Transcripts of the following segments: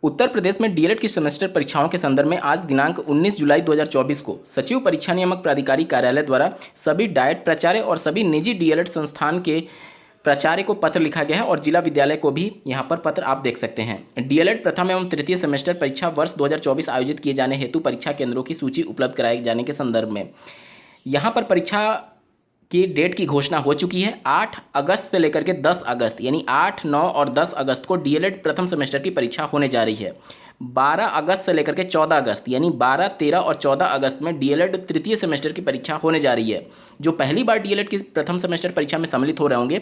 उत्तर प्रदेश में डीएलएड की सेमेस्टर परीक्षाओं के संदर्भ में आज दिनांक 19 जुलाई 2024 को सचिव परीक्षा नियामक प्राधिकारी कार्यालय द्वारा सभी डाइट प्राचार्य और सभी निजी डीएलएड संस्थान के प्राचार्य को पत्र लिखा गया है और जिला विद्यालय को भी यहाँ पर पत्र आप देख सकते हैं। डीएलएड प्रथम एवं तृतीय सेमेस्टर परीक्षा वर्ष 2024 आयोजित किए जाने हेतु परीक्षा केंद्रों की सूची उपलब्ध कराए जाने के संदर्भ में यहाँ पर परीक्षा की डेट की घोषणा हो चुकी है। 8 अगस्त से लेकर के 10 अगस्त यानी 8, 9 और 10 अगस्त को डीएलएड प्रथम सेमेस्टर की परीक्षा होने जा रही है। 12 अगस्त से लेकर के 14 अगस्त यानी 12, 13 और 14 अगस्त में डीएलएड तृतीय सेमेस्टर की परीक्षा होने जा रही है। जो पहली बार डीएलएड की प्रथम सेमेस्टर परीक्षा में सम्मिलित हो रहे होंगे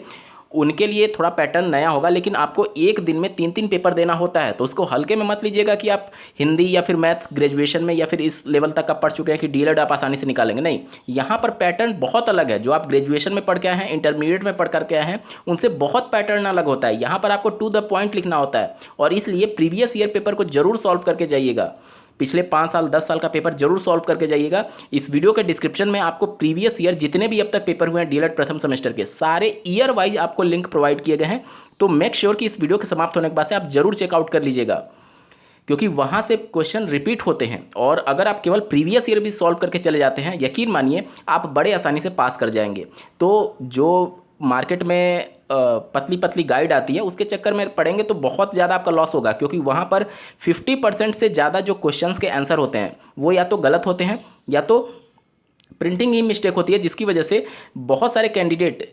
उनके लिए थोड़ा पैटर्न नया होगा, लेकिन आपको एक दिन में 3-3 पेपर देना होता है, तो उसको हल्के में मत लीजिएगा कि आप हिंदी या फिर मैथ ग्रेजुएशन में या फिर इस लेवल तक आप पढ़ चुके हैं कि डीएलएड आप आसानी से निकालेंगे। नहीं, यहाँ पर पैटर्न बहुत अलग है। जो आप ग्रेजुएशन में पढ़ के आए हैं, इंटरमीडिएट में पढ़ करके आए हैं, उनसे बहुत पैटर्न अलग होता है। यहाँ पर आपको टू द पॉइंट लिखना होता है और इसलिए प्रीवियस ईयर पेपर को जरूर सॉल्व करके जाइएगा। पिछले 5 साल 10 साल का पेपर जरूर सॉल्व करके जाइएगा। इस वीडियो के डिस्क्रिप्शन में आपको प्रीवियस ईयर जितने भी अब तक पेपर हुए हैं डीएलएड प्रथम सेमेस्टर के सारे ईयर वाइज आपको लिंक प्रोवाइड किए गए हैं, तो मेक श्योर कि इस वीडियो के समाप्त होने के बाद से आप जरूर चेकआउट कर लीजिएगा, क्योंकि वहाँ से क्वेश्चन रिपीट होते हैं। और अगर आप केवल प्रीवियस ईयर भी सॉल्व करके चले जाते हैं, यकीन मानिए आप बड़े आसानी से पास कर जाएंगे। तो जो मार्केट में पतली पतली गाइड आती है उसके चक्कर में पड़ेंगे तो बहुत ज़्यादा आपका लॉस होगा, क्योंकि वहाँ पर 50% से ज़्यादा जो क्वेश्चंस के आंसर होते हैं वो या तो गलत होते हैं या तो प्रिंटिंग ही मिस्टेक होती है, जिसकी वजह से बहुत सारे कैंडिडेट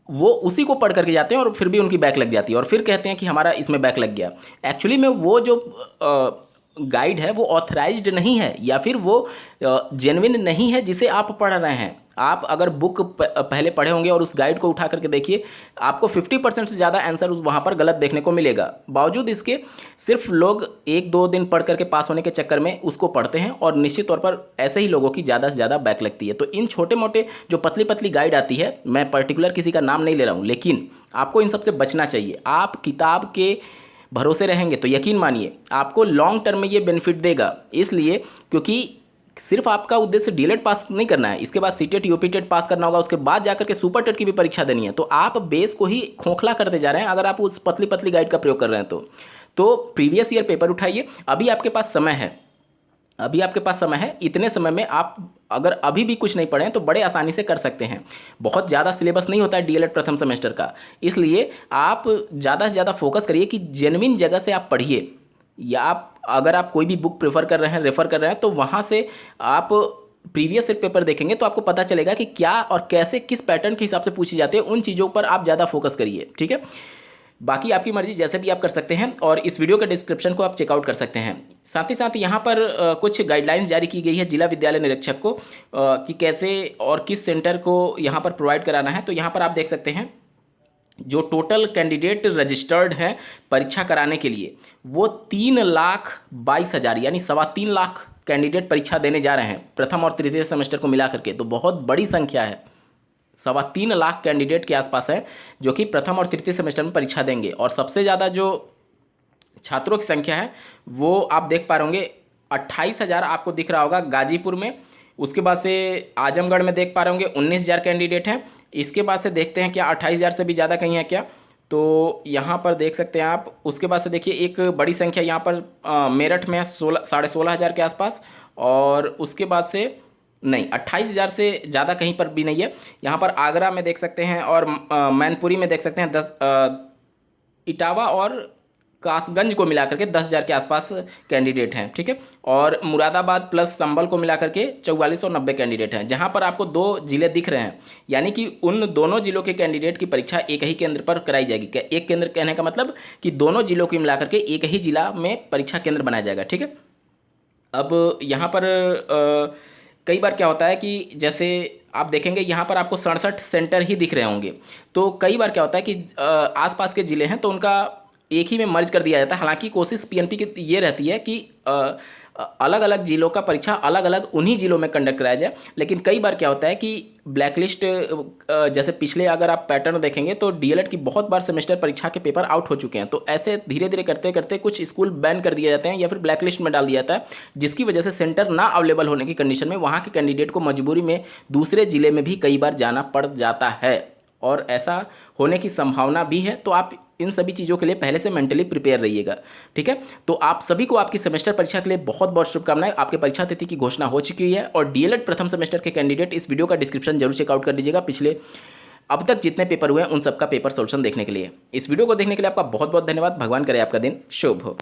वो उसी को पढ़ करके जाते हैं और फिर भी उनकी बैक लग जाती है और फिर कहते हैं कि हमारा इसमें बैक लग गया। एक्चुअली में वो जो गाइड है वो ऑथराइज्ड नहीं है या फिर वो जेन्युइन नहीं है जिसे आप पढ़ रहे हैं। आप अगर बुक पहले पढ़े होंगे और उस गाइड को उठा करके देखिए, आपको 50% से ज़्यादा आंसर उस वहाँ पर गलत देखने को मिलेगा। बावजूद इसके सिर्फ लोग 1-2 दिन पढ़ करके पास होने के चक्कर में उसको पढ़ते हैं और निश्चित तौर पर ऐसे ही लोगों की ज़्यादा से ज़्यादा बैक लगती है। तो इन छोटे मोटे जो पतली पतली गाइड आती है, मैं पर्टिकुलर किसी का नाम नहीं ले रहा हूँ, लेकिन आपको इन सबसे बचना चाहिए। आप किताब के भरोसे रहेंगे तो यकीन मानिए आपको लॉन्ग टर्म में ये बेनिफिट देगा, इसलिए क्योंकि सिर्फ आपका उद्देश्य डीएलएड पास नहीं करना है, इसके बाद सीटेट यूपीटेट पास करना होगा, उसके बाद जाकर के सुपर टेट की भी परीक्षा देनी है। तो आप बेस को ही खोखला करते जा रहे हैं अगर आप उस पतली पतली गाइड का प्रयोग कर रहे हैं तो प्रीवियस ईयर पेपर उठाइए। अभी आपके पास समय है, इतने समय में आप अगर अभी भी कुछ नहीं पढ़े तो बड़े आसानी से कर सकते हैं। बहुत ज़्यादा सिलेबस नहीं होता है डीएलएड प्रथम सेमेस्टर का, इसलिए आप ज़्यादा से ज़्यादा फोकस करिए कि जेन्युइन जगह से आप पढ़िए। या आप अगर आप कोई भी बुक रेफ़र कर रहे हैं तो वहाँ से आप प्रीवियस ईयर पेपर देखेंगे तो आपको पता चलेगा कि क्या और कैसे किस पैटर्न के हिसाब से पूछी जाती है। उन चीज़ों पर आप ज़्यादा फोकस करिए, ठीक है। बाकी आपकी मर्जी, जैसे भी आप कर सकते हैं और इस वीडियो के डिस्क्रिप्शन को आप चेकआउट कर सकते हैं। साथ ही साथ यहाँ पर कुछ गाइडलाइंस जारी की गई है जिला विद्यालय निरीक्षक को कि कैसे और किस सेंटर को यहाँ पर प्रोवाइड कराना है। तो यहाँ पर आप देख सकते हैं जो टोटल कैंडिडेट रजिस्टर्ड हैं परीक्षा कराने के लिए वो 3,22,000 यानी 3.25 लाख कैंडिडेट परीक्षा देने जा रहे हैं प्रथम और तृतीय सेमेस्टर को मिला करके। तो बहुत बड़ी संख्या है, 3.25 लाख कैंडिडेट के आसपास है जो कि प्रथम और तृतीय सेमेस्टर में परीक्षा देंगे। और सबसे ज़्यादा जो छात्रों की संख्या है वो आप देख पा रहे होंगे 28,000 आपको दिख रहा होगा गाजीपुर में। उसके बाद से आजमगढ़ में देख पा रहे होंगे 19,000 कैंडिडेट हैं। इसके बाद से देखते हैं क्या 28,000 से भी ज़्यादा कहीं है क्या, तो यहाँ पर देख सकते हैं आप। उसके बाद से देखिए एक बड़ी संख्या यहाँ पर मेरठ में है 16,500 के आसपास, और उसके बाद से नहीं 28,000 से ज़्यादा कहीं पर भी नहीं है। यहाँ पर आगरा में देख सकते हैं और मैनपुरी में देख सकते हैं 10, इटावा और कासगंज को मिलाकर के 10,000 के आसपास कैंडिडेट हैं, ठीक है। और मुरादाबाद प्लस संभल को मिलाकर के 4490 कैंडिडेट हैं। जहां पर आपको 2 जिले दिख रहे हैं, यानी कि उन दोनों जिलों के कैंडिडेट की परीक्षा एक ही केंद्र पर कराई जाएगी। एक केंद्र कहने का मतलब कि दोनों जिलों को मिलाकर के एक ही जिला में परीक्षा केंद्र बनाया जाएगा, ठीक है। अब यहाँ पर कई बार क्या होता है कि जैसे आप देखेंगे यहाँ पर आपको 67 सेंटर ही दिख रहे होंगे, तो कई बार क्या होता है कि आसपास के ज़िले हैं तो उनका एक ही में मर्ज कर दिया जाता है। हालांकि कोशिश पीएनपी की ये रहती है कि अलग अलग जिलों का परीक्षा अलग अलग उन्हीं जिलों में कंडक्ट कराया जाए, लेकिन कई बार क्या होता है कि ब्लैकलिस्ट जैसे पिछले अगर आप पैटर्न देखेंगे तो डीएलएड की बहुत बार सेमेस्टर परीक्षा के पेपर आउट हो चुके हैं। तो ऐसे धीरे धीरे करते करते कुछ स्कूल बैन कर दिए जाते हैं या फिर ब्लैकलिस्ट में डाल दिया जाता है, जिसकी वजह से सेंटर ना अवेलेबल होने की कंडीशन में वहाँ के कैंडिडेट को मजबूरी में दूसरे जिले में भी कई बार जाना पड़ जाता है। और ऐसा होने की संभावना भी है, तो आप इन सभी चीज़ों के लिए पहले से मेंटली प्रिपेयर रहिएगा। ठीक है, तो आप सभी को आपकी सेमेस्टर परीक्षा के लिए बहुत बहुत शुभकामनाएं। आपके परीक्षा तिथि की घोषणा हो चुकी है और डीएलएड प्रथम सेमेस्टर के कैंडिडेट इस वीडियो का डिस्क्रिप्शन जरूर चेकआउट कर लीजिएगा, पिछले अब तक जितने पेपर हुए हैं उन सबका पेपर सोल्यूशन देखने के लिए। इस वीडियो को देखने के लिए आपका बहुत बहुत धन्यवाद। भगवान करे आपका दिन शुभ हो।